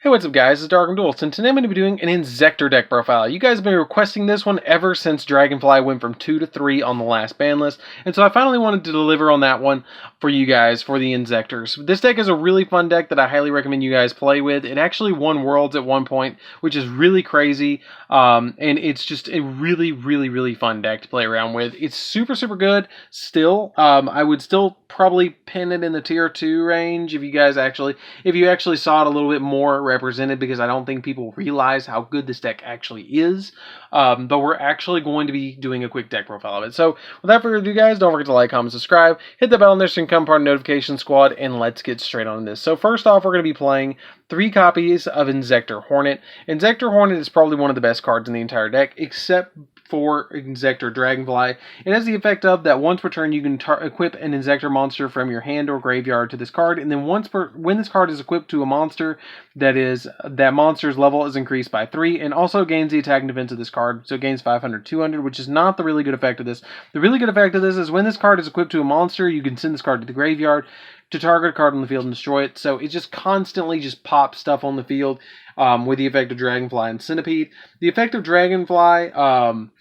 Hey, what's up guys, it's DarkArmedDuelist, and today I'm going to be doing an Inzektor deck profile. You guys have been requesting this one ever since Dragonfly went from 2 to 3 on the last ban list, and so I finally wanted to deliver on that one for you guys for the Inzektors. This deck is a really fun deck that I highly recommend you guys play with. It actually won Worlds at one point, which is really crazy, and it's just a really fun deck to play around with. It's super good still. I would still probably pin it in the tier 2 range if you actually saw it a little bit more represented, because I don't think people realize how good this deck actually is. But we're actually going to be doing a quick deck profile of it. So without further ado, guys, don't forget to like, comment, subscribe, hit the bell on there so you can become part of the notification squad, and let's get straight on this. So first off, we're going to be playing 3 copies of Inzektor Hornet. Inzektor Hornet is probably one of the best cards in the entire deck, except for Inzektor Dragonfly. It has the effect of that once per turn you can equip an Inzektor monster from your hand or graveyard to this card, and then when this card is equipped to a monster, that monster's level is increased by 3, and also gains the attack and defense of this card, so it gains 500, 200, which is not the really good effect of this. The really good effect of this is when this card is equipped to a monster, you can send this card to the graveyard to target a card on the field and destroy it. So it just constantly pops stuff on the field with the effect of Dragonfly and Centipede. The effect of Dragonfly,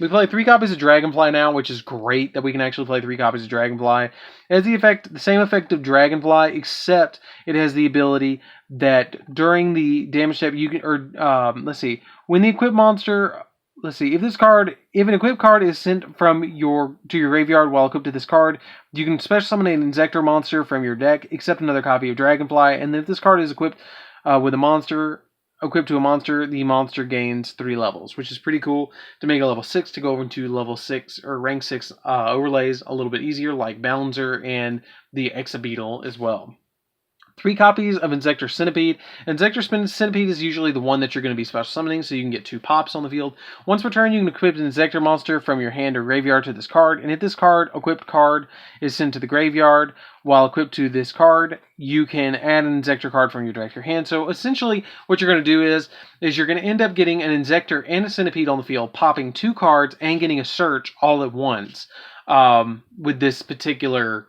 we play 3 copies of Dragonfly now, which is great that we can actually play 3 copies of Dragonfly. It has the same effect of Dragonfly, except it has the ability that during the damage step you can, when the equipped monster, if an equipped card is sent to your graveyard while equipped to this card, you can special summon an Inzektor monster from your deck, except another copy of Dragonfly. And if this card is equipped to a monster, the monster gains 3 levels, which is pretty cool to make a level 6 to go over into level 6 or rank 6 overlays a little bit easier, like Balancer and the Exabeetle as well. 3 copies of Inzektor Centipede. Inzektor Centipede is usually the one that you're going to be special summoning, so you can get 2 pops on the field. Once per turn, you can equip an Inzektor monster from your hand or graveyard to this card, and if this equipped card is sent to the graveyard while equipped to this card, you can add an Inzektor card from your deck to your hand. So essentially, what you're going to do is you're going to end up getting an Inzektor and a Centipede on the field, popping 2 cards and getting a search all at once with this particular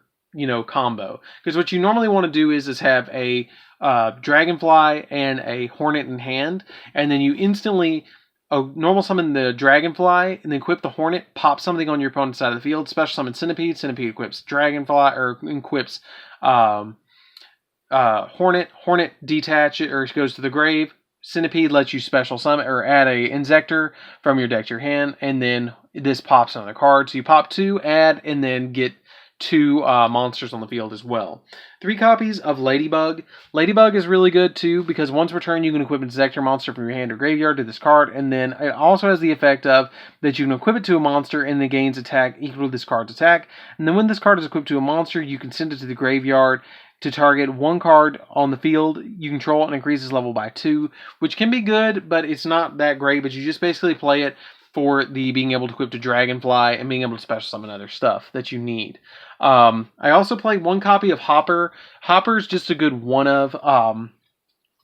combo. Because what you normally want to do is have a Dragonfly and a Hornet in hand, and then you instantly normal summon the Dragonfly and then equip the Hornet, pop something on your opponent's side of the field, special summon Centipede, Centipede equips Dragonfly, or equips Hornet detach it, or it goes to the grave. Centipede lets you special summon or add a Inzektor from your deck to your hand, and then this pops another card. So you pop 2, add, and then get 2 monsters on the field as well. 3 copies of Ladybug. Ladybug is really good too, because once per turn you can equip an Inzektor monster from your hand or graveyard to this card, and then it also has the effect of that you can equip it to a monster and it gains attack equal to this card's attack. And then when this card is equipped to a monster, you can send it to the graveyard to target 1 card on the field you control and increase its level by 2, which can be good, but it's not that great. But you just basically play it for the being able to equip to Dragonfly and being able to special summon other stuff that you need. I also played 1 copy of Hopper. Hopper's just a good one of.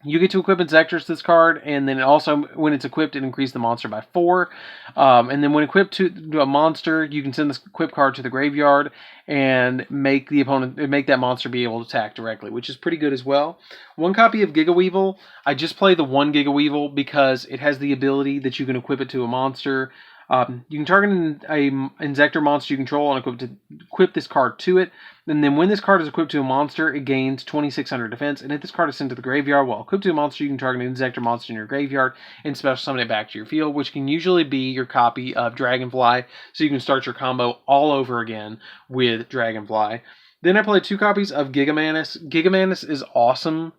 You get to equip Inzektors to this card, and then also, when it's equipped, it increases the monster by 4. And then when equipped to a monster, you can send this equipped card to the graveyard and make that monster be able to attack directly, which is pretty good as well. 1 copy of Gigaweevil. I just play the 1 Gigaweevil because it has the ability that you can equip it to a monster. You can target an Inzektor monster you control and equip this card to it. And then when this card is equipped to a monster, it gains 2600 defense. And if this card is sent to the graveyard while equipped to a monster, you can target an Inzektor monster in your graveyard and special summon it back to your field, which can usually be your copy of Dragonfly. So you can start your combo all over again with Dragonfly. Then I played 2 copies of Gigamanus. Gigamanus is awesome.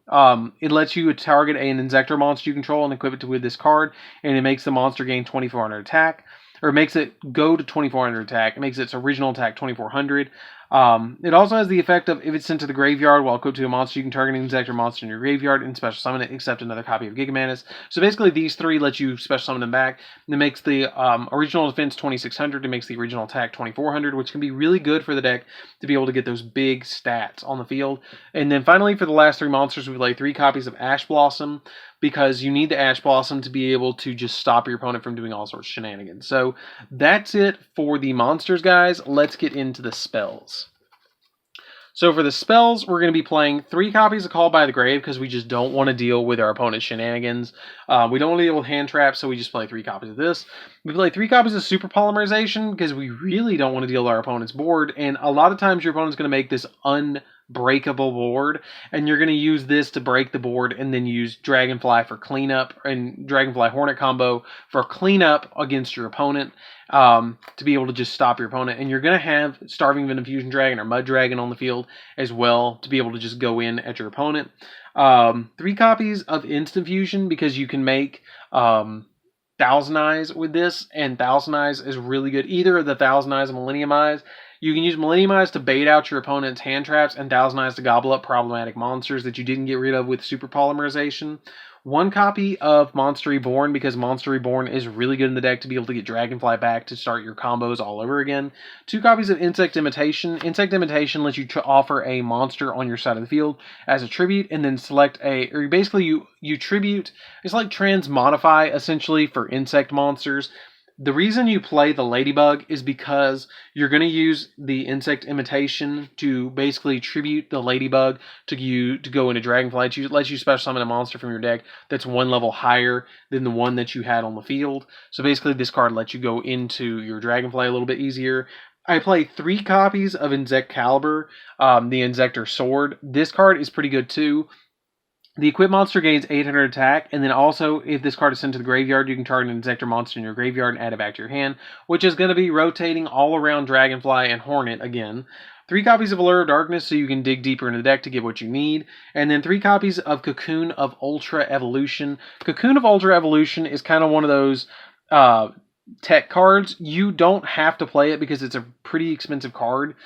It lets you target an Inzektor monster you control and equip it with this card, and it makes the monster gain 2400 attack. Or it makes it go to 2400 attack. It makes its original attack 2400. It also has the effect of, if it's sent to the graveyard while equipped to a monster, you can target an Inzektor monster in your graveyard and special summon it, except another copy of Gigamanus. So basically these 3 let you special summon them back. It makes the original defense 2600. It makes the original attack 2400, which can be really good for the deck to be able to get those big stats on the field. And then finally, for the last 3 monsters, we play 3 copies of Ash Blossom, because you need the Ash Blossom to be able to just stop your opponent from doing all sorts of shenanigans. So that's it for the monsters, guys. Let's get into the spells. So for the spells, we're going to be playing 3 copies of Call by the Grave because we just don't want to deal with our opponent's shenanigans. We don't want to deal with hand traps, so we just play 3 copies of this. We play 3 copies of Super Polymerization because we really don't want to deal with our opponent's board, and a lot of times your opponent's going to make this unbreakable board, and you're going to use this to break the board and then use Dragonfly for cleanup and Dragonfly Hornet combo for cleanup against your opponent, to be able to just stop your opponent. And you're going to have Starving Venom Fusion Dragon or Mud Dragon on the field as well to be able to just go in at your opponent. 3 copies of Instant Fusion because you can make Thousand Eyes with this, and Thousand Eyes is really good. Either the Thousand Eyes or Millennium Eyes. You can use Millennium Eyes to bait out your opponent's hand traps and Thousand Eyes to gobble up problematic monsters that you didn't get rid of with Super Polymerization. 1 copy of Monster Reborn because Monster Reborn is really good in the deck to be able to get Dragonfly back to start your combos all over again. 2 copies of Insect Imitation. Insect Imitation lets you offer a monster on your side of the field as a tribute, and then select or basically you tribute. It's like transmodify essentially for insect monsters. The reason you play the Ladybug is because you're going to use the Insect Imitation to basically tribute the Ladybug to go into Dragonfly. It lets you special summon a monster from your deck that's 1 level higher than the one that you had on the field. So basically this card lets you go into your Dragonfly a little bit easier. I play 3 copies of Inzektor, the Inzektor Sword. This card is pretty good too. The equipped monster gains 800 attack, and then also, if this card is sent to the graveyard, you can target an Inzektor monster in your graveyard and add it back to your hand, which is going to be rotating all around Dragonfly and Hornet again. 3 copies of Allure of Darkness so you can dig deeper into the deck to get what you need, and then 3 copies of Cocoon of Ultra Evolution. Cocoon of Ultra Evolution is kind of one of those tech cards. You don't have to play it because it's a pretty expensive card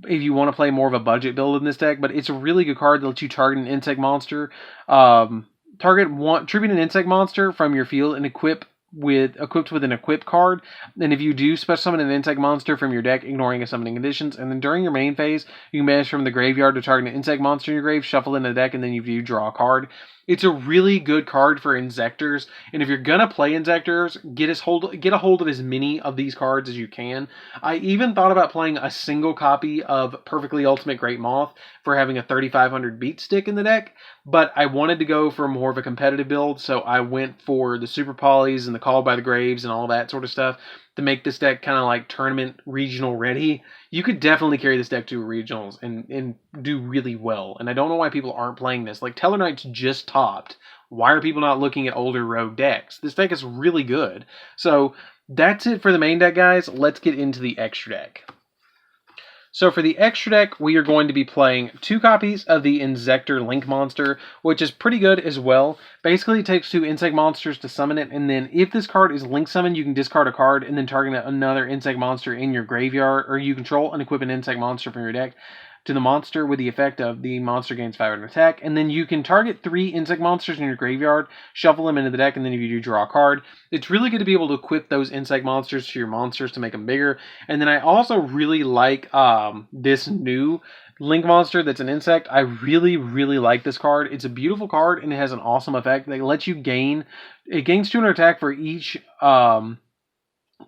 if you want to play more of a budget build in this deck, but it's a really good card that lets you target an insect monster. Tribute an insect monster from your field and equipped with an equipped card. And if you do special summon an insect monster from your deck, ignoring a summoning conditions, and then during your main phase, you can banish from the graveyard to target an insect monster in your grave, shuffle into the deck, and then you draw a card. It's a really good card for Inzektors, and if you're gonna play Inzektors, get a hold of as many of these cards as you can. I even thought about playing a single copy of Perfectly Ultimate Great Moth for having a 3500 beat stick in the deck, but I wanted to go for more of a competitive build, so I went for the Super Polys and the Call by the Graves and all that sort of stuff to make this deck kind of like tournament regional ready. You could definitely carry this deck to regionals and do really well. And I don't know why people aren't playing this. Like, Tellarknight's just topped. Why are people not looking at older rogue decks? This deck is really good. So that's it for the main deck, guys. Let's get into the extra deck. So for the extra deck, we are going to be playing 2 copies of the Inzektor Link Monster, which is pretty good as well. Basically, it takes 2 insect monsters to summon it, and then if this card is Link Summoned, you can discard a card and then target another insect monster in your graveyard, or you control and equip an insect monster from your deck to the monster with the effect of the monster gains 500 attack, and then you can target 3 insect monsters in your graveyard, shuffle them into the deck, and then if you do draw a card. It's really good to be able to equip those insect monsters to your monsters to make them bigger. And then I also really like this new Link monster that's an insect. I really, really like this card. It's a beautiful card, and it has an awesome effect that lets you gains 200 attack for each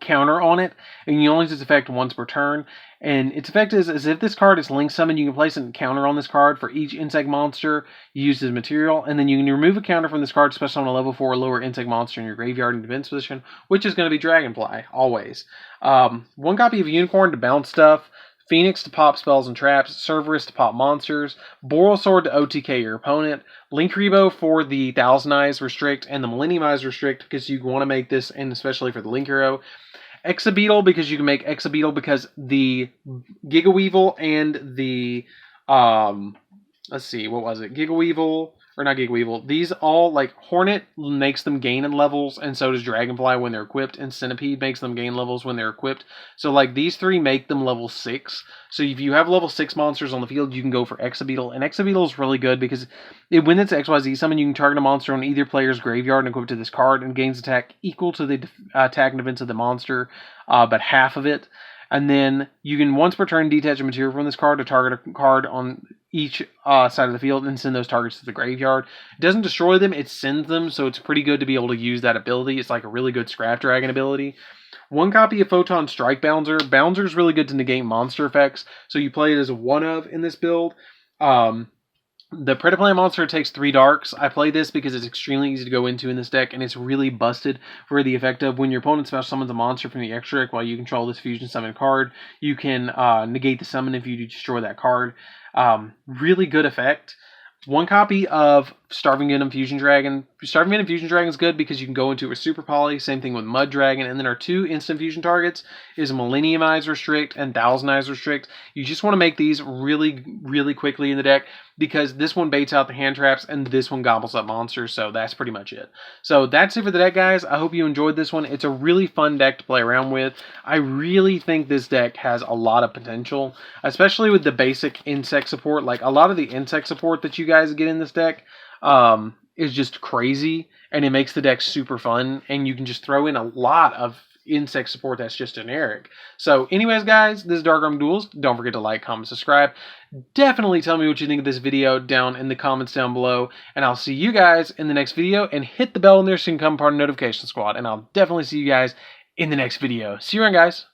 counter on it, and you only use its effect once per turn. And its effect is if this card is Link Summoned, you can place a counter on this card for each insect monster you use as material, and then you can remove a counter from this card, especially on a level 4 or lower insect monster in your graveyard in defense position, which is going to be Dragonfly, always. 1 copy of Unicorn to bounce stuff, Phoenix to pop spells and traps, Cerberus to pop monsters, Boral Sword to OTK your opponent, Linkuriboh for the Thousand Eyes restrict and the Millennium Eyes restrict because you want to make this, and especially for the Linkuriboh. Exabeetle because you can make Exabeetle because the Gigaweevil and the let's see, what was it? Gigaweevil, or not Gigaweevil. These all, like, Hornet makes them gain in levels, and so does Dragonfly when they're equipped, and Centipede makes them gain levels when they're equipped. So, like, these 3 make them level 6. So if you have level 6 monsters on the field, you can go for Exabeetle, and Exabeetle is really good because when it's XYZ summon, you can target a monster on either player's graveyard and equip it to this card, and gains attack equal to the attack and defense of the monster, but half of it. And then you can once per turn detach a material from this card to target a card on each side of the field and send those targets to the graveyard. It doesn't destroy them, it sends them, so it's pretty good to be able to use that ability. It's like a really good Scrap Dragon ability. 1 copy of Photon Strike Bouncer. Bouncer is really good to negate monster effects, so you play it as a 1 of in this build. The Predaplant monster takes 3 darks. I play this because it's extremely easy to go into in this deck, and it's really busted for the effect of when your opponent special summons a monster from the extra deck while you control this fusion summon card, you can negate the summon if you destroy that card. Really good effect. 1 copy of Starving Venom Fusion Dragon. Starving Venom Fusion Dragon is good because you can go into a Super Poly. Same thing with Mud Dragon. And then our 2 instant fusion targets is Millenniumize Restrict and Thousanize Restrict. You just want to make these really, really quickly in the deck because this one baits out the hand traps and this one gobbles up monsters. So that's pretty much it. So that's it for the deck, guys. I hope you enjoyed this one. It's a really fun deck to play around with. I really think this deck has a lot of potential, especially with the basic insect support. Like a lot of the insect support that you guys get in this deck is just crazy, and it makes the deck super fun, and you can just throw in a lot of insect support that's just generic. So anyways, guys, this is DarkArmedDuelist. Don't forget to like, comment, subscribe. Definitely tell me what you think of this video down in the comments down below, and I'll see you guys in the next video, and hit the bell in there so you can become part of the notification squad, and I'll definitely see you guys in the next video. See you around, guys.